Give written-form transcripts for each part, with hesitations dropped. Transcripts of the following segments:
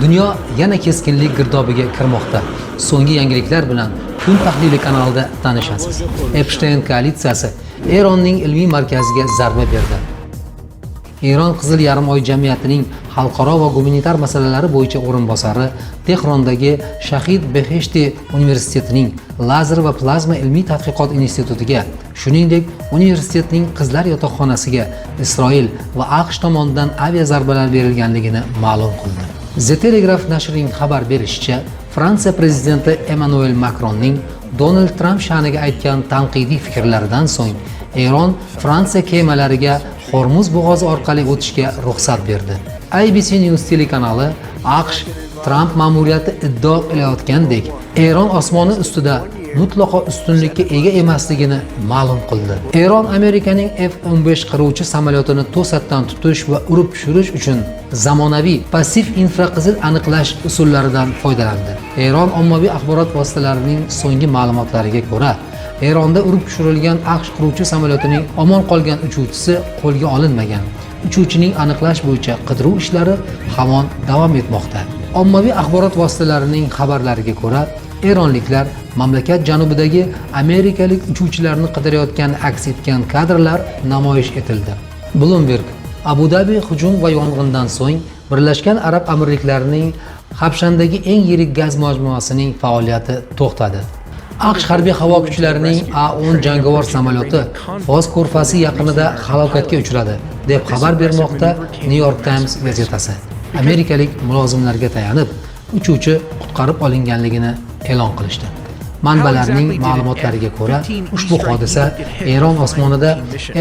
Dunyo yana keskinlik girdobiga kirmoqda. So'nggi yangiliklar bilan kun tahlili kanalida tanishasiz. Epstein koalitsiyasi Eronning ilmiy markaziga zarba berdi. Eron Qizil yarim oy jamiyatining xalqaro va gumanitar masalalar bo'yicha o'rinbosari Tehrondagi Shahid Beheshti universitetining lazer va plazma ilmiy tadqiqot institutiga, shuningdek, universitetning qizlar yotoqxonasiga Isroil va AQSh tomonidan aviazarbalar berilganligini ma'lum qildi. The Telegraph nashrining xabar berishicha, Fransiya prezidenti Emmanuel Macronning Donald Trump sha'niga aytgan tanqidiy fikrlaridan so'ng Eron Fransiya kemalariga Hormuz bo'g'ozi orqali o'tishga ruxsat berdi. ABC News telekanali AQSh Trump ma'muriyati iddao qilayotgandek, Eron osmoni ustida mutlaqo ustunlikka ega emasligini ma'lum qildi. Eron Amerikaning F-15 qiruvchi samolyotini to'satdan tutish va urib tushirish uchun zamonaviy passiv infraqizil aniqlash usullaridan foydalandi. Eron ommaviy axborot vositalarining so'nggi ma'lumotlariga ko'ra, Eronda urib tushirilgan AQSh qiruvchi samolyotining omon qolgan uchuvchisi qo'lga olinmagan. Uchuvchining aniqlash bo'yicha qidiruv ishlari hamon davom etmoqda. Ommaviy axborot vositalarining xabarlariga ko'ra, eronliklar mamlakat janubidagi amerikalik uchuvchilarni qidirayotgani aks etgan kadrlar namoyish etildi. Bloomberg: Abu Dhabi hujum va yong'indan so'ng Birlashgan Arab Amirliklarining Habshandagi eng yirik gaz majmuasining faoliyati to'xtadi. AQSh harbiy havo kuchlarining A-10 jangovar samolyoti Fos ko'rfazi yaqinida halokatga uchradi, deb xabar bermoqda New York Times gazetasi. Amerikalik mulozimlarga tayanib, uchuvchi qutqarib olinganligini e'lon qilishdi. Manbalarning ma'lumotlariga ko'ra, ushbu hodisa Eron osmonida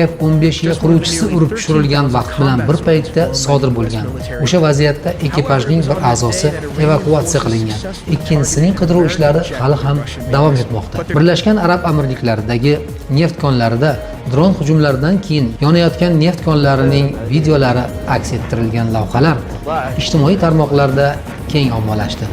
F-15 qiruvchisi urib tushirilgan vaqt bilan bir paytda sodir bo'lgan. O'sha vaziyatda ekipajning bir a'zosi evakuatsiya qilingan. Ikkinchisining qidiruv ishlari hali ham davom etmoqda. Birlashgan Arab Amirliklaridagi neft konlarida dron hujumlaridan keyin yonayotgan neft konlarining videolari aks ettirilgan lavhalar ijtimoiy tarmoqlarda keng ommalashdi.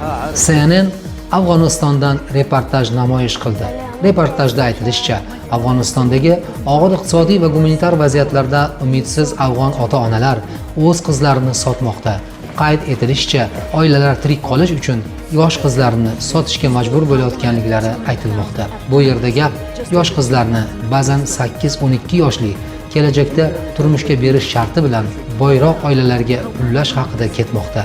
CNN Afg'onistondan reportaj namoyish qildi. Reportajda aytilishicha, Afg'onistondagi og'ir iqtisodiy va gumanitar vaziyatlarda umidsiz afg'on ota-onalar o'z qizlarini sotmoqda. Qayd etilishicha, oilalar tirik qolish uchun yosh qizlarini sotishga majbur bo'layotganliklari aytilmoqda. Bu yerda gap yosh qizlarni, ba'zan 8-12 yoshli, kelajakda turmushga berish sharti bilan boyroq oilalarga ullash haqida ketmoqda.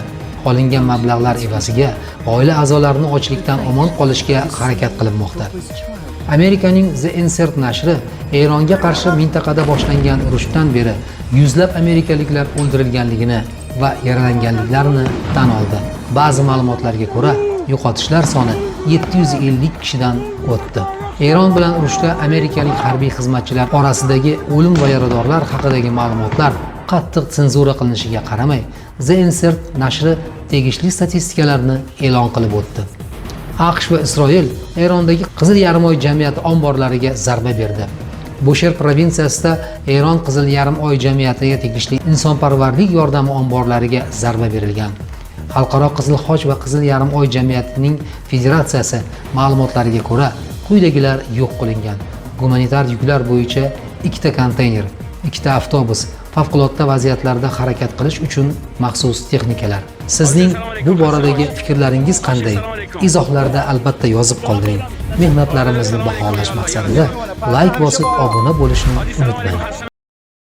Olingan mablag'lar evaziga oila a'zolarini ochlikdan omon qolishga harakat qilinmoqda. Amerikaning The Insert nashri Eronga qarshi mintaqada boshlangan urushdan beri yuzlab amerikaliklar o'ldirilganligini va yaralanganliklarini tan oldi. Ba'zi ma'lumotlarga ko'ra, yo'qotishlar soni 750 kishidan o'tdi. Eron bilan urushda amerikalik harbiy xizmatchilar orasidagi o'lim va yaradorlar haqidagi ma'lumotlar qattiq senzura qilinishiga qaramay, The Insert nashri tegishli statistikalarni e'lon qilib o'tdi. AQSh va Isroil Erondagi Qizil yarim oy jamiyati omborlariga zarba berdi. Bushehr provinsiyasida Eron Qizil yarim oy jamiyatiga tegishli insonparvarlik yordami omborlariga zarba berilgan. Xalqaro Qizil Xoch va Qizil yarim oy jamiyatining federatsiyasi ma'lumotlariga ko'ra, quyidagilar yo'q qilingan: gumanitar yuklar bo'yicha 2 ta konteyner, 2 ta avtobus, favqulodda vaziyatlarda harakat qilish uchun maxsus texnikalar. Sizning bu boradagi fikrlaringiz qanday? Izohlarda albatta yozib qoldiring. Mehnatlarimizni baholash maqsadida like bosib obuna bo'lishni unutmang.